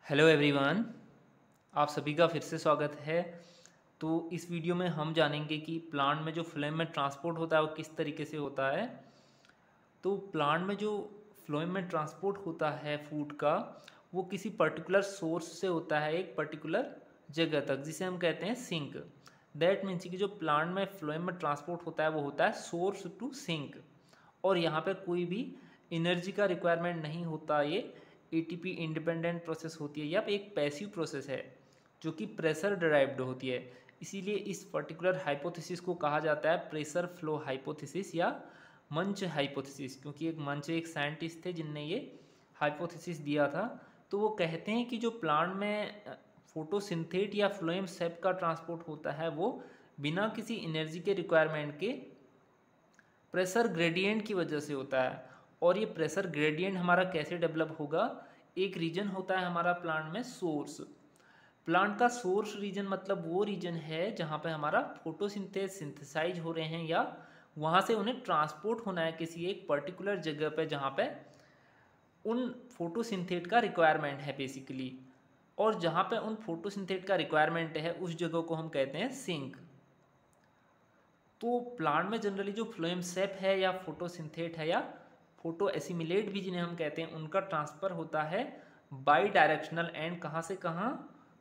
Hello everyone, आप सभी का फिर से स्वागत है। तो इस वीडियो में हम जानेंगे कि प्लांट में जो फ्लोएम में ट्रांसपोर्ट होता है वो किस तरीके से होता है। तो प्लांट में जो फ्लोएम में ट्रांसपोर्ट होता है फूड का, वो किसी पर्टिकुलर सोर्स से होता है एक पर्टिकुलर जगह तक, जिसे हम कहते हैं सिंक। दैट मीन्स कि जो प्लांट में फ्लोएम में ट्रांसपोर्ट होता है वो होता है सोर्स टू सिंक, और यहाँ पे कोई भी एनर्जी का रिक्वायरमेंट नहीं होता। ये एटीपी इंडिपेंडेंट प्रोसेस होती है या एक पैसिव प्रोसेस है जो कि प्रेशर डिराइव्ड होती है। इसीलिए इस पर्टिकुलर हाइपोथेसिस को कहा जाता है प्रेशर फ्लो हाइपोथेसिस या मंच हाइपोथेसिस, क्योंकि एक मंच एक साइंटिस्ट थे जिनने ये हाइपोथेसिस दिया था। तो वो कहते हैं कि जो प्लांट में फोटोसिंथेट या फ्लोएम सेप का ट्रांसपोर्ट होता है वो बिना किसी एनर्जी के रिक्वायरमेंट के प्रेशर ग्रेडियंट की वजह से होता है। और ये प्रेशर ग्रेडियंट हमारा कैसे डेवलप होगा? एक रीजन होता है हमारा प्लांट में सोर्स। प्लांट का सोर्स रीजन मतलब वो रीजन है जहाँ पे हमारा सिंथेसाइज हो रहे हैं या वहाँ से उन्हें ट्रांसपोर्ट होना है किसी एक पर्टिकुलर जगह पे जहाँ पे उन फोटोसिंथेट का रिक्वायरमेंट है बेसिकली। और जहाँ पे उन फोटोसिंथेट का रिक्वायरमेंट है उस जगह को हम कहते हैं सिंक। तो प्लांट में जनरली जो फ्लोएम सेप है या फोटोसिंथेट है या फोटो एसिमिलेट भी जिन्हें हम कहते हैं, उनका ट्रांसफ़र होता है बाई डायरेक्शनल एंड कहाँ से कहाँ,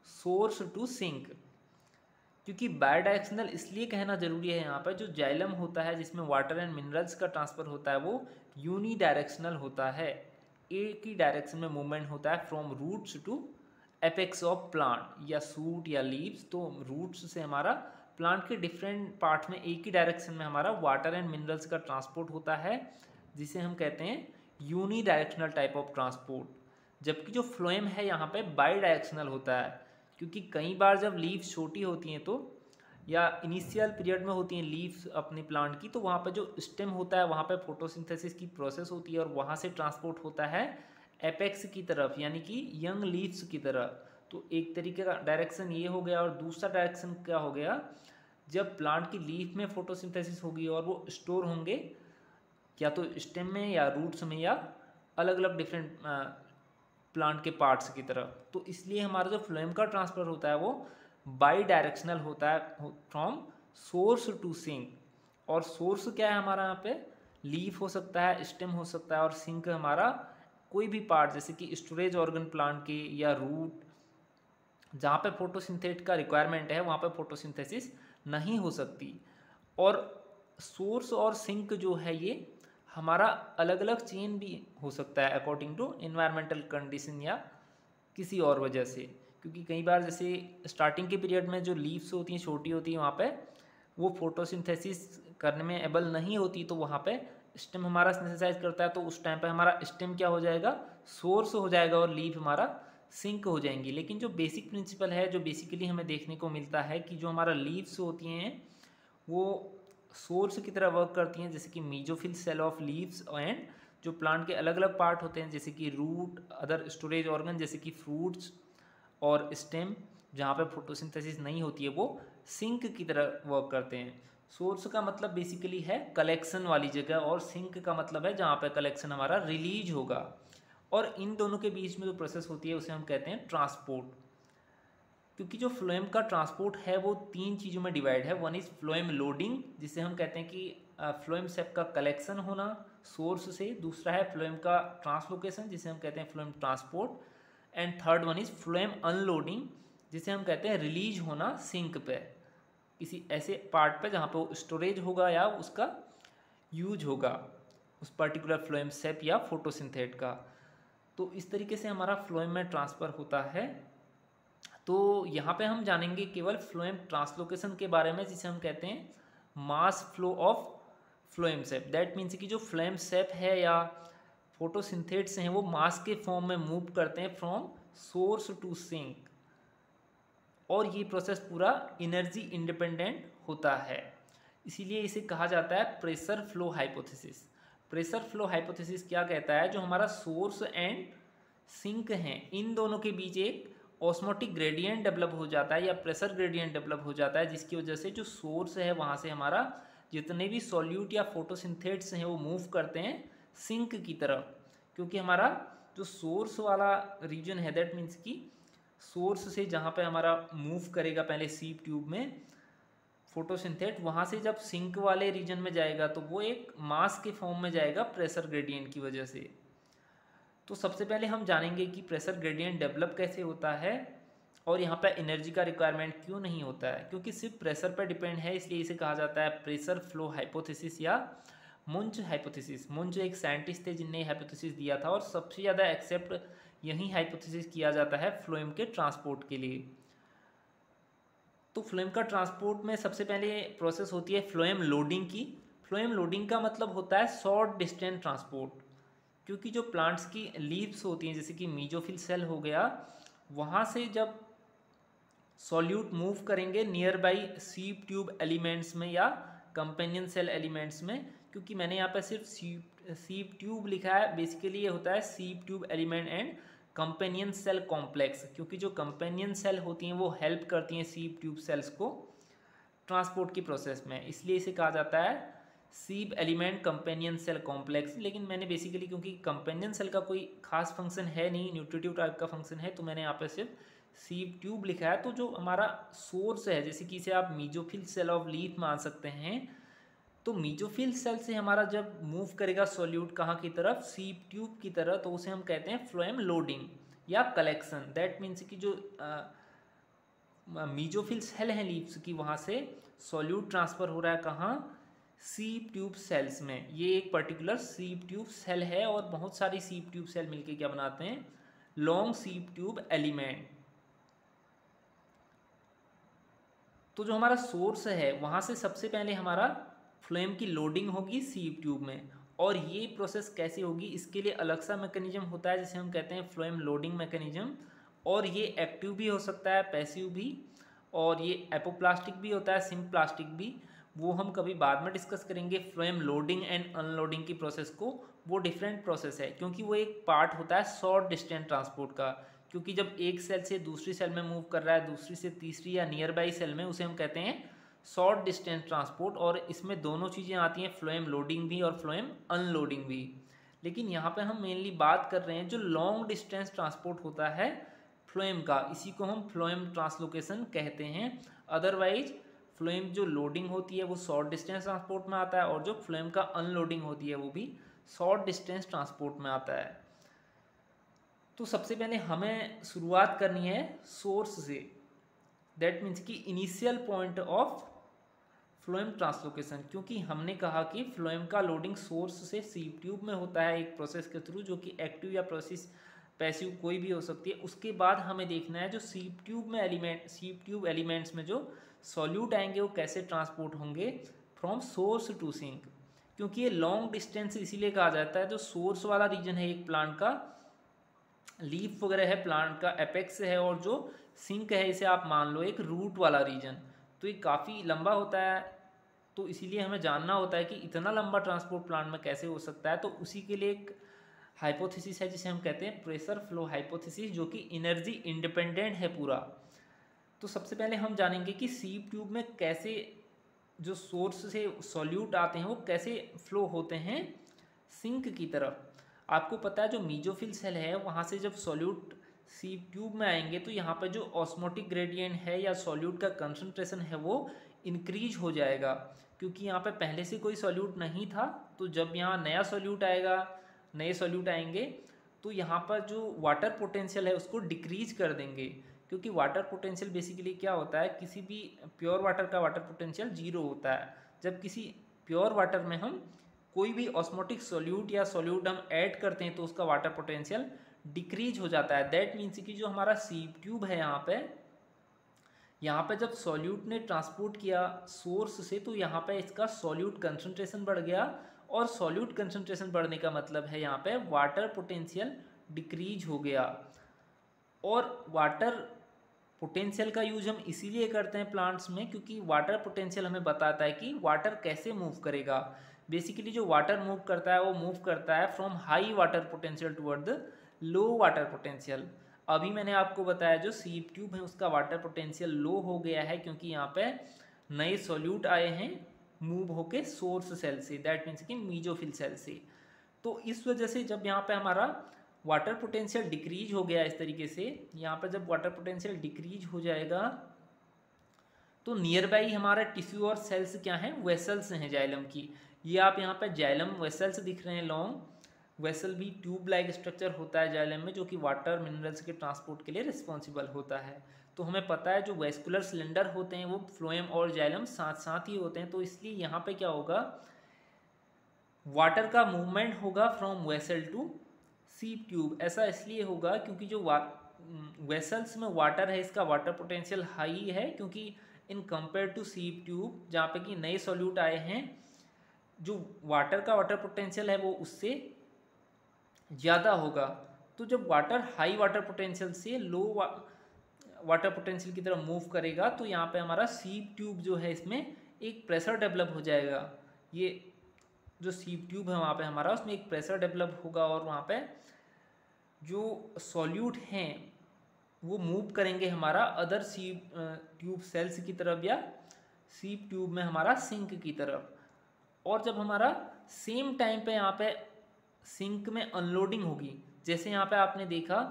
सोर्स टू सिंक। क्योंकि बाई डायरेक्शनल इसलिए कहना जरूरी है, यहाँ पर जो जाइलम होता है जिसमें वाटर एंड मिनरल्स का ट्रांसफ़र होता है वो यूनी डायरेक्शनल होता है। एक ही डायरेक्शन में मूवमेंट होता है from roots to apex of plant या सूट या लीव्स। तो रूट्स से हमारा प्लांट के डिफरेंट पार्ट्स में एक ही डायरेक्शन में हमारा वाटर एंड मिनरल्स का ट्रांसपोर्ट होता है, जिसे हम कहते हैं unidirectional type of transport. जबकि जो फ्लोएम है यहाँ पे बाई डायरेक्शनल होता है, क्योंकि कई बार जब लीव्स छोटी होती हैं तो या इनिशियल पीरियड में होती हैं लीव्स अपने प्लांट की, तो वहाँ पे जो स्टेम होता है वहाँ पे फोटोसिंथेसिस की प्रोसेस होती है और वहाँ से ट्रांसपोर्ट होता है एपेक्स की तरफ, यानी कि यंग लीव्स की तरफ। तो एक तरीके का डायरेक्शन ये हो गया। और दूसरा डायरेक्शन क्या हो गया? जब प्लांट की लीफ में फोटोसिंथेसिस होगी और वो स्टोर होंगे या तो स्टेम में या रूट्स में या अलग अलग डिफरेंट प्लांट के पार्ट्स की तरफ। तो इसलिए हमारा जो फ्लोएम का ट्रांसफ़र होता है वो बाई डायरेक्शनल होता है फ्रॉम सोर्स टू सिंक। और सोर्स क्या है हमारा यहाँ पे? लीफ हो सकता है, स्टेम हो सकता है, और सिंक हमारा कोई भी पार्ट जैसे कि स्टोरेज ऑर्गन प्लांट के या रूट, जहाँ पे फोटोसिंथेट का रिक्वायरमेंट है वहाँ पे फोटोसिंथेसिस नहीं हो सकती। और सोर्स और सिंक जो है ये हमारा अलग अलग चेन भी हो सकता है अकॉर्डिंग टू इन्वायरमेंटल कंडीशन या किसी और वजह से। क्योंकि कई बार जैसे स्टार्टिंग के पीरियड में जो लीव्स होती हैं छोटी होती हैं, वहाँ पे वो फोटोसिंथेसिस करने में एबल नहीं होती, तो वहाँ पे स्टेम हमारा सिंथेसाइज करता है। तो उस टाइम पे हमारा स्टेम क्या हो जाएगा? सोर्स हो जाएगा और लीफ हमारा सिंक हो जाएंगी। लेकिन जो बेसिक प्रिंसिपल है, जो बेसिकली हमें देखने को मिलता है कि जो हमारा लीव्स होती हैं वो सोर्स की तरह वर्क करती हैं, जैसे कि mesophyll cell of leaves, and जो प्लांट के अलग अलग पार्ट होते हैं जैसे कि रूट, अदर स्टोरेज ऑर्गन जैसे कि फ्रूट्स और स्टेम, जहाँ पे फोटोसिंथेसिस नहीं होती है, वो सिंक की तरह वर्क करते हैं। सोर्स का मतलब बेसिकली है कलेक्शन वाली जगह, और सिंक का मतलब है जहाँ पे कलेक्शन हमारा रिलीज होगा। और इन दोनों के बीच में जो प्रोसेस होती है उसे हम कहते हैं ट्रांसपोर्ट। क्योंकि जो फ्लोएम का ट्रांसपोर्ट है वो तीन चीज़ों में डिवाइड है। वन इज़ फ्लोएम लोडिंग, जिसे हम कहते हैं कि फ्लोएम सेप का कलेक्शन होना सोर्स से। दूसरा है फ्लोएम का ट्रांसलोकेशन, जिसे हम कहते हैं phloem transport. And third one is phloem unloading, जिसे हम कहते हैं रिलीज होना सिंक पे, किसी ऐसे पार्ट पे जहाँ पे वो स्टोरेज होगा या उसका यूज होगा उस पर्टिकुलर फ्लोएम सेप या फोटोसिंथेट का। तो इस तरीके से हमारा फ्लोएम में ट्रांसफ़र होता है। तो यहाँ पे हम जानेंगे केवल फ्लोएम ट्रांसलोकेशन के बारे में, जिसे हम कहते हैं mass flow of phloem shape. That means कि जो फ्लोएम सेप है या फोटोसिंथेट्स हैं वो मास के फॉर्म में मूव करते हैं फ्रॉम सोर्स टू सिंक, और ये प्रोसेस पूरा एनर्जी इंडिपेंडेंट होता है। इसीलिए इसे कहा जाता है pressure flow hypothesis. Pressure flow hypothesis क्या कहता है? जो हमारा सोर्स एंड सिंक हैं इन दोनों के बीच एक ऑस्मोटिक ग्रेडियंट डेवलप हो जाता है या प्रेशर ग्रेडियंट डेवलप हो जाता है, जिसकी वजह से जो सोर्स है वहाँ से हमारा जितने भी सॉल्यूट या फोटोसिंथेट्स हैं वो मूव करते हैं सिंक की तरफ। क्योंकि हमारा जो सोर्स वाला रीजन है दैट मीन्स कि सोर्स से जहाँ पे हमारा मूव करेगा पहले सीप ट्यूब में फोटोसिंथेट, वहाँ से जब सिंक वाले रीजन में जाएगा तो वो एक मास के फॉर्म में जाएगा प्रेशर ग्रेडियंट की वजह से। तो सबसे पहले हम जानेंगे कि प्रेशर ग्रेडियंट डेवलप कैसे होता है और यहाँ पर एनर्जी का रिक्वायरमेंट क्यों नहीं होता है, क्योंकि सिर्फ प्रेशर पर डिपेंड है, इसलिए इसे कहा जाता है प्रेशर फ्लो हाइपोथेसिस या मुंज हाइपोथेसिस। मुंज एक साइंटिस्ट थे जिनने हाइपोथेसिस दिया था और सबसे ज़्यादा एक्सेप्ट यही हाइपोथेसिस किया जाता है फ्लोएम के ट्रांसपोर्ट के लिए। तो फ्लोएम का ट्रांसपोर्ट में सबसे पहले प्रोसेस होती है फ्लोएम लोडिंग की। फ्लोएम लोडिंग का मतलब होता है शॉर्ट डिस्टेंस ट्रांसपोर्ट, क्योंकि जो प्लांट्स की लीव्स होती हैं जैसे कि मीजोफिल सेल हो गया, वहाँ से जब सॉल्यूट मूव करेंगे नियर बाई सीप ट्यूब एलिमेंट्स में या कंपेनियन सेल एलिमेंट्स में, क्योंकि मैंने यहाँ पर सिर्फ सीप ट्यूब लिखा है, बेसिकली ये होता है sieve tube element and companion cell complex, क्योंकि जो कंपेनियन सेल होती हैं वो हेल्प करती हैं सीप ट्यूब सेल्स को ट्रांसपोर्ट की प्रोसेस में, इसलिए इसे कहा जाता है सीप एलिमेंट कंपेनियन सेल कॉम्प्लेक्स। लेकिन मैंने बेसिकली क्योंकि कंपेनियन सेल का कोई खास फंक्शन है नहीं, न्यूट्रिटिव टाइप का फंक्शन है, तो मैंने यहाँ पे सिर्फ सीप ट्यूब लिखा है। तो जो हमारा सोर्स है जैसे कि इसे आप मीजोफिल सेल ऑफ लीफ मान सकते हैं, तो मीजोफिल सेल से हमारा जब मूव करेगा सॉल्यूट कहाँ की तरफ, सीप ट्यूब की तरफ, तो उसे हम कहते हैं फ्लोएम लोडिंग या कलेक्शन। दैट मीन्स कि जो मीजोफिल सेल हैं लीव्स की, वहाँ से सॉल्यूट ट्रांसफर हो रहा है कहाँ, सीप ट्यूब सेल्स में। ये एक पर्टिकुलर सीप ट्यूब सेल है और बहुत सारी सीप ट्यूब सेल मिलके क्या बनाते हैं, लॉन्ग सीप ट्यूब एलिमेंट। तो जो हमारा सोर्स है वहाँ से सबसे पहले हमारा फ्लोएम की लोडिंग होगी सीप ट्यूब में, और ये प्रोसेस कैसे होगी इसके लिए अलग सा मैकेनिज्म होता है जिसे हम कहते हैं फ्लोएम लोडिंग मैकेनिज्म, और ये एक्टिव भी हो सकता है पैसिव भी, और ये एपोप्लास्टिक भी होता है सिम्प्लास्टिक भी, वो हम कभी बाद में डिस्कस करेंगे। फ्लोएम लोडिंग एंड अनलोडिंग की प्रोसेस को, वो डिफरेंट प्रोसेस है क्योंकि वो एक पार्ट होता है शॉर्ट डिस्टेंस ट्रांसपोर्ट का, क्योंकि जब एक सेल से दूसरी सेल में मूव कर रहा है, दूसरी से तीसरी या नियर बाई सेल में, उसे हम कहते हैं शॉर्ट डिस्टेंस ट्रांसपोर्ट, और इसमें दोनों चीज़ें आती हैं, फ्लोएम लोडिंग भी और फ्लोएम अनलोडिंग भी। लेकिन यहाँ पे हम मेनली बात कर रहे हैं जो लॉन्ग डिस्टेंस ट्रांसपोर्ट होता है फ्लोएम का, इसी को हम फ्लोएम ट्रांसलोकेशन कहते हैं। अदरवाइज फ्लोएम जो लोडिंग होती है वो शॉर्ट डिस्टेंस ट्रांसपोर्ट में आता है, और जो फ्लोएम का अनलोडिंग होती है वो भी शॉर्ट डिस्टेंस ट्रांसपोर्ट में आता है। तो सबसे पहले हमें शुरुआत करनी है सोर्स से, दैट मीन्स कि initial point of phloem translocation, क्योंकि हमने कहा कि फ्लोएम का लोडिंग सोर्स से सीप ट्यूब में होता है एक प्रोसेस के थ्रू, जो कि एक्टिव या प्रोसेस पैसिव कोई भी हो सकती है। उसके बाद हमें देखना है जो सीप ट्यूब एलिमेंट्स में जो सॉल्यूट आएंगे वो कैसे ट्रांसपोर्ट होंगे फ्रॉम सोर्स टू सिंक, क्योंकि ये लॉन्ग डिस्टेंस इसीलिए कहा जाता है, जो सोर्स वाला रीजन है एक प्लांट का, लीफ वगैरह है प्लांट का, एपेक्स है, और जो सिंक है इसे आप मान लो एक रूट वाला रीजन, तो ये काफ़ी लंबा होता है। तो इसीलिए हमें जानना होता है कि इतना लंबा ट्रांसपोर्ट प्लांट में कैसे हो सकता है। तो उसी के लिए एक हाइपोथेसिस है जिसे हम कहते हैं प्रेशर फ्लो हाइपोथेसिस, जो कि एनर्जी इंडिपेंडेंट है पूरा। तो सबसे पहले हम जानेंगे कि सीप ट्यूब में कैसे जो सोर्स से सॉल्यूट आते हैं वो कैसे फ्लो होते हैं सिंक की तरफ। आपको पता है जो मीजोफिल सेल है वहाँ से जब सॉल्यूट सीप ट्यूब में आएंगे तो यहाँ पर जो ऑस्मोटिक ग्रेडियंट है या सॉल्यूट का कंसंट्रेशन है वो इंक्रीज हो जाएगा, क्योंकि यहाँ पे पहले से कोई सॉल्यूट नहीं था। तो जब यहाँ नया सॉल्यूट आएगा, नए सॉल्यूट आएंगे, तो यहाँ पर जो वाटर पोटेंशियल है उसको डिक्रीज कर देंगे, क्योंकि वाटर पोटेंशियल बेसिकली क्या होता है, किसी भी प्योर वाटर का वाटर पोटेंशियल 0 होता है। जब किसी प्योर वाटर में हम कोई भी ऑस्मोटिक सॉल्यूट या सॉल्यूट हम ऐड करते हैं तो उसका वाटर पोटेंशियल डिक्रीज हो जाता है। दैट मीन्स कि जो हमारा सीप ट्यूब है यहाँ पे जब सॉल्यूट ने ट्रांसपोर्ट किया सोर्स से, तो यहाँ पे इसका सॉल्यूट कंसंट्रेशन बढ़ गया, और सॉल्यूट कंसंट्रेशन बढ़ने का मतलब है यहाँ पे वाटर पोटेंशियल डिक्रीज हो गया। और वाटर पोटेंशियल का यूज हम इसीलिए करते हैं प्लांट्स में, क्योंकि वाटर पोटेंशियल हमें बताता है कि वाटर कैसे मूव करेगा। बेसिकली जो वाटर मूव करता है वो मूव करता है from high water potential toward the low water potential. अभी मैंने आपको बताया जो सीप ट्यूब है उसका वाटर पोटेंशियल लो हो गया है, क्योंकि यहाँ पे नए सॉल्यूट आए हैं मूव होके सोर्स सेल से, दैट मीन्स कि मीजोफिल सेल से। तो इस वजह से जब यहाँ पे हमारा वाटर पोटेंशियल डिक्रीज हो गया इस तरीके से, यहाँ पर जब वाटर पोटेंशियल डिक्रीज हो जाएगा तो नियर बाई हमारा टिश्यू और सेल्स क्या हैं, वेसल्स हैं जाइलम की। ये आप यहाँ पे जाइलम वेसल्स दिख रहे हैं लॉन्ग। वेसल भी ट्यूब लाइक स्ट्रक्चर होता है जाइलम में, जो कि वाटर मिनरल्स के ट्रांसपोर्ट के लिए रिस्पॉन्सिबल होता है। तो हमें पता है जो वेस्कुलर सिलेंडर होते हैं वो फ्लोएम और जाइलम साथ साथ ही होते हैं, तो इसलिए यहाँ पे क्या होगा, वाटर का मूवमेंट होगा from vessel to sieve tube. ऐसा इसलिए होगा क्योंकि जो वेसल्स में वाटर है इसका वाटर पोटेंशियल हाई है, क्योंकि in compare to sieve tube जहाँ पे कि नए सॉल्यूट आए हैं, जो वाटर का वाटर पोटेंशियल है वो उससे ज़्यादा होगा। तो जब वाटर हाई वाटर पोटेंशियल से लो वाटर पोटेंशियल की तरफ मूव करेगा तो यहाँ पे हमारा सीप ट्यूब जो है इसमें एक प्रेशर डेवलप हो जाएगा। ये जो सीप ट्यूब है वहाँ पे हमारा उसमें एक प्रेशर डेवलप होगा और वहाँ पे जो सॉल्यूट हैं वो मूव करेंगे हमारा अदर सीप ट्यूब सेल्स की तरफ या सीप ट्यूब में हमारा सिंक की तरफ। और जब हमारा सेम टाइम पे यहाँ पे सिंक में अनलोडिंग होगी, जैसे यहाँ पे आपने देखा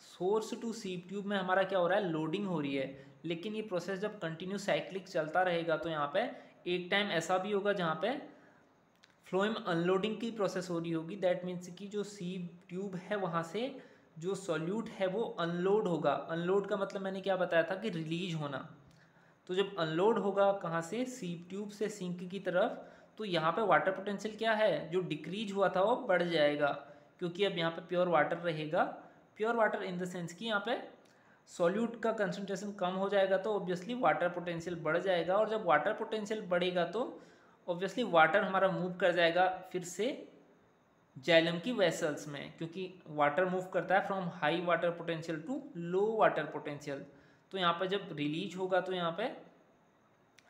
सोर्स टू सीप ट्यूब में हमारा क्या हो रहा है, लोडिंग हो रही है, लेकिन ये प्रोसेस जब कंटिन्यू साइक्लिक चलता रहेगा तो यहाँ पे एक टाइम ऐसा भी होगा जहाँ पे फ्लोएम अनलोडिंग की प्रोसेस हो रही होगी। दैट मीन्स कि जो सीप ट्यूब है वहाँ से जो सॉल्यूट है वो अनलोड होगा। अनलोड का मतलब मैंने क्या बताया था कि रिलीज होना। तो जब अनलोड होगा कहाँ से, सीप ट्यूब से सिंक की तरफ, तो यहाँ पे वाटर पोटेंशियल क्या है, जो डिक्रीज हुआ था वो बढ़ जाएगा, क्योंकि अब यहाँ पे प्योर वाटर रहेगा। Pure water in the sense कि यहाँ पे सॉल्यूट का कंसंट्रेशन कम हो जाएगा तो ऑब्वियसली वाटर पोटेंशियल बढ़ जाएगा, और जब वाटर पोटेंशियल बढ़ेगा तो ऑब्वियसली वाटर हमारा मूव कर जाएगा फिर से जाइलम की वेसल्स में, क्योंकि वाटर मूव करता है from high water potential to low water potential. तो यहाँ पर जब रिलीज होगा तो यहाँ पे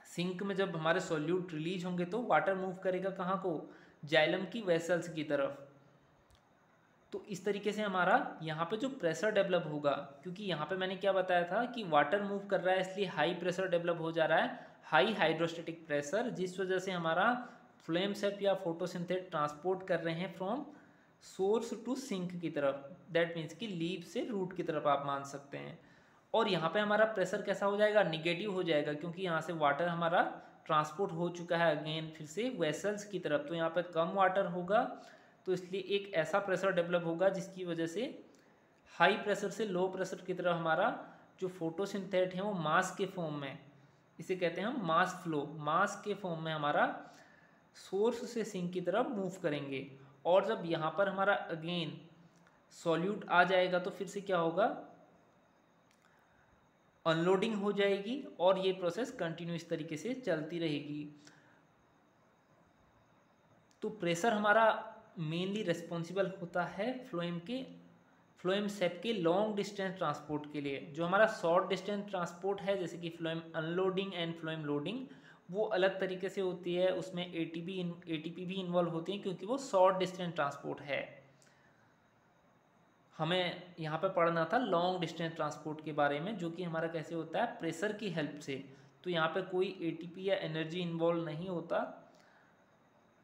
सिंक में जब हमारे सॉल्यूट रिलीज होंगे तो वाटर मूव करेगा कहाँ को, जाइलम की वेसल्स की तरफ। तो इस तरीके से हमारा यहाँ पे जो प्रेशर डेवलप होगा, क्योंकि यहाँ पे मैंने क्या बताया था कि वाटर मूव कर रहा है इसलिए हाई प्रेशर डेवलप हो जा रहा है, हाई हाइड्रोस्टेटिक प्रेशर, जिस वजह से हमारा फ्लेम सेप या फोटोसिंथेट ट्रांसपोर्ट कर रहे हैं फ्रॉम सोर्स टू सिंक की तरफ। दैट मीन्स कि लीफ से रूट की तरफ आप मान सकते हैं। और यहाँ पे हमारा प्रेशर कैसा हो जाएगा, निगेटिव हो जाएगा, क्योंकि यहाँ से वाटर हमारा ट्रांसपोर्ट हो चुका है अगेन फिर से वेसल्स की तरफ, तो यहाँ पे कम वाटर होगा, तो इसलिए एक ऐसा प्रेशर डेवलप होगा जिसकी वजह से हाई प्रेशर से लो प्रेशर की तरफ हमारा जो फोटोसिंथेट है वो मास के फॉर्म में, इसे कहते हैं हम मास फ्लो, मास के फॉर्म में हमारा सोर्स से सिंक की तरफ मूव करेंगे। और जब यहाँ पर हमारा अगेन सॉल्यूट आ जाएगा तो फिर से क्या होगा, अनलोडिंग हो जाएगी और ये प्रोसेस कंटिन्यू इस तरीके से चलती रहेगी। तो प्रेशर हमारा मेनली रिस्पॉन्सिबल होता है फ्लोएम सेप के लॉन्ग डिस्टेंस ट्रांसपोर्ट के लिए। जो हमारा शॉर्ट डिस्टेंस ट्रांसपोर्ट है जैसे कि phloem unloading and phloem loading, वो अलग तरीके से होती है, उसमें एटीपी भी इन्वॉल्व होती है, क्योंकि वो शॉर्ट डिस्टेंस ट्रांसपोर्ट है। हमें यहाँ पे पढ़ना था लॉन्ग डिस्टेंस ट्रांसपोर्ट के बारे में, जो कि हमारा कैसे होता है, प्रेशर की हेल्प से। तो यहाँ पे कोई एटीपी या एनर्जी इन्वॉल्व नहीं होता।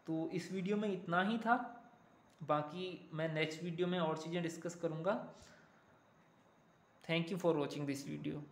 तो इस वीडियो में इतना ही था, बाकी मैं नेक्स्ट वीडियो में और चीज़ें डिस्कस करूँगा। Thank you for watching this video.